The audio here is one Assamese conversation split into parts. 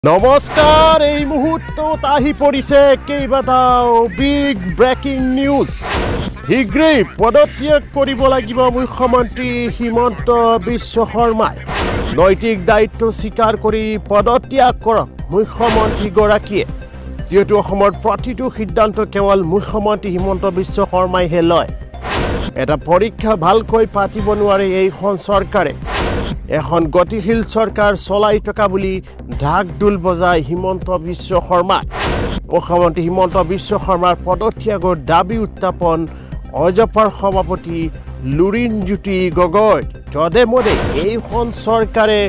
নমস্কাৰ এই মুহূৰ্তত আহি পৰিছে কেইবাটাও বিগ ব্ৰেকিং নিউজ শীঘ্ৰেই পদত্যাগ কৰিব লাগিব মুখ্যমন্ত্ৰী হিমন্ত বিশ্ব শৰ্মাই নৈতিক দায়িত্ব স্বীকাৰ কৰি পদত্যাগ কৰক মুখ্যমন্ত্ৰীগৰাকীয়ে যিহেতু অসমৰ প্ৰতিটো সিদ্ধান্ত কেৱল মুখ্যমন্ত্ৰী হিমন্ত বিশ্ব শৰ্মাইহে লয় এটা পৰীক্ষা ভালকৈ পাতিব নোৱাৰে এইখন চৰকাৰে এখন গতিশীল চৰকাৰ চলাই থকা বুলি ঢাক ঢোল বজাই হিমন্ত বিশ্ব শৰ্মা মুখ্যমন্ত্ৰী হিমন্ত বিশ্ব শৰ্মাৰ পদত্যাগৰ দাবী উত্থাপন অজপাৰ সভাপতি লুৰিণজ্যোতি গগৈ যধে-মধে এইখন চৰকাৰে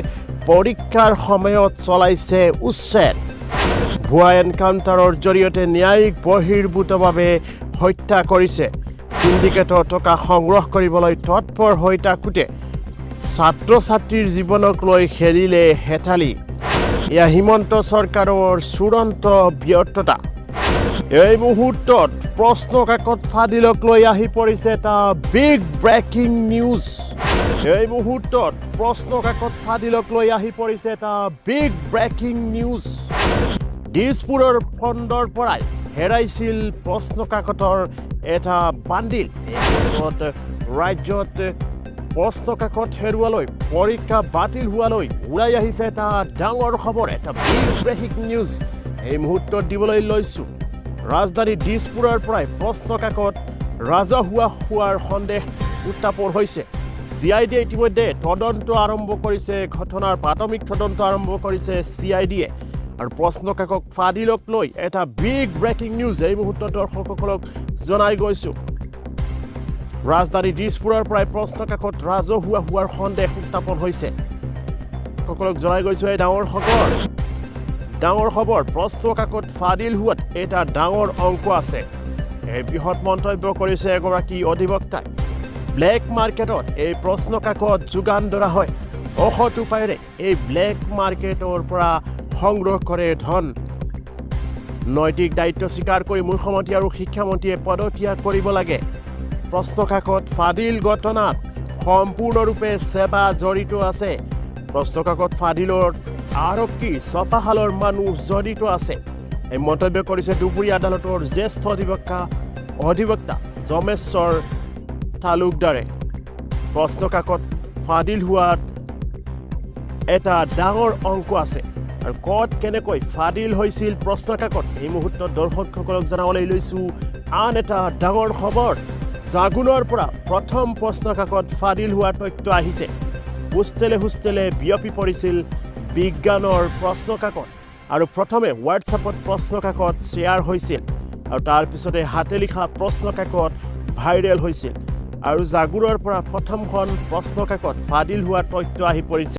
পৰীক্ষাৰ সময়ত চলাইছে উচ্ছেদ ভুৱা এনকাউণ্টাৰৰ জৰিয়তে ন্যায়িক বহিৰ্ভূতভাৱে হত্যা কৰিছে সিন্ডিকেটৰ টকা সংগ্ৰহ কৰিবলৈ তৎপৰ হৈ থাকোঁতে ছাত্ৰ-ছাত্ৰীৰ জীৱনক লৈ খেলিলে হেতালি এয়া হিমন্ত চৰকাৰৰ চূড়ান্ত ব্যৰ্থতা এই মুহূৰ্তত প্ৰশ্ন কাকত ফাদিলক লৈ আহি পৰিছে এটা বিগ ব্ৰেকিং নিউজ এই মুহূৰ্তত প্ৰশ্ন কাকত ফাদিলক লৈ আহি পৰিছে এটা বিগ ব্ৰেকিং নিউজ দিছপুৰৰ ফণ্ডৰ পৰাই হেৰাইছিল প্ৰশ্ন কাকতৰ এটা বান্দিল ৰাজ্যত প্ৰশ্ন কাকত হেৰুৱালৈ পৰীক্ষা বাতিল হোৱালৈ উৰাই আহিছে এটা ডাঙৰ খবৰ এটা বিগ ব্ৰেকিং নিউজ এই মুহূৰ্তত দিবলৈ লৈছোঁ ৰাজধানী দিছপুৰৰ পৰাই প্ৰশ্ন কাকত ৰাজহুৱা হোৱাৰ সন্দেহ উত্থাপন হৈছে CID ইতিমধ্যে তদন্ত আৰম্ভ কৰিছে ঘটনাৰ প্ৰাথমিক তদন্ত আৰম্ভ কৰিছে CIDয়ে আৰু প্ৰশ্ন কাকত ফাদিলক লৈ এটা বিগ ব্ৰেকিং নিউজ এই মুহূৰ্তত দৰ্শকসকলক জনাই গৈছোঁ ৰাজধানী দিছপুৰৰ পৰাই প্ৰশ্ন কাকত ৰাজহুৱা হোৱাৰ সন্দেহ উত্থাপন হৈছে সকলক জনাই গৈছোঁ এই ডাঙৰ খবৰ প্ৰশ্ন কাকত ফাদিল হোৱাত এটা ডাঙৰ অংক আছে এই বৃহৎ মন্তব্য কৰিছে এগৰাকী অধিবক্তাই ব্লেক মাৰ্কেটত এই প্ৰশ্ন কাকত যোগান ধৰা হয় অসৎ উপায়েৰে এই ব্লেক মাৰ্কেটৰ পৰা সংগ্ৰহ কৰে ধন নৈতিক দায়িত্ব স্বীকাৰ কৰি মুখ্যমন্ত্ৰী আৰু শিক্ষামন্ত্ৰীয়ে পদত্যাগ কৰিব লাগে প্ৰশ্ন কাকত ফাদিল ঘটনাত সম্পূৰ্ণৰূপে সেবা জড়িত আছে প্ৰশ্ন কাকত ফাদিলৰ আৰক্ষী ছপাহালৰ মানুহ জড়িত আছে এই মন্তব্য কৰিছে দুপৰীয়া আদালতৰ জ্যেষ্ঠ অধিবক্তা জমেশ্বৰ তালুকদাৰে প্ৰশ্ন কাকত ফাদিল হোৱাত এটা ডাঙৰ অংক আছে আৰু ক'ত কেনেকৈ ফাদিল হৈছিল প্ৰশ্ন কাকত এই মুহূৰ্তত দৰ্শকসকলক জনাবলৈ লৈছোঁ আন এটা ডাঙৰ খবৰ জাগুনৰ পৰা প্ৰথম প্ৰশ্ন কাকত ফাদিল হোৱাৰ তথ্য আহিছে হোষ্টেলে বিয়পি পৰিছিল বিজ্ঞানৰ প্ৰশ্ন কাকত আৰু প্ৰথমে হোৱাটছআপত প্ৰশ্ন কাকত শ্বেয়াৰ হৈছিল আৰু তাৰ পিছতে হাতে লিখা প্ৰশ্ন কাকত ভাইৰেল হৈছিল আৰু জাগুনৰ পৰা প্ৰথমখন প্ৰশ্ন কাকত ফাদিল হোৱাৰ তথ্য আহি পৰিছে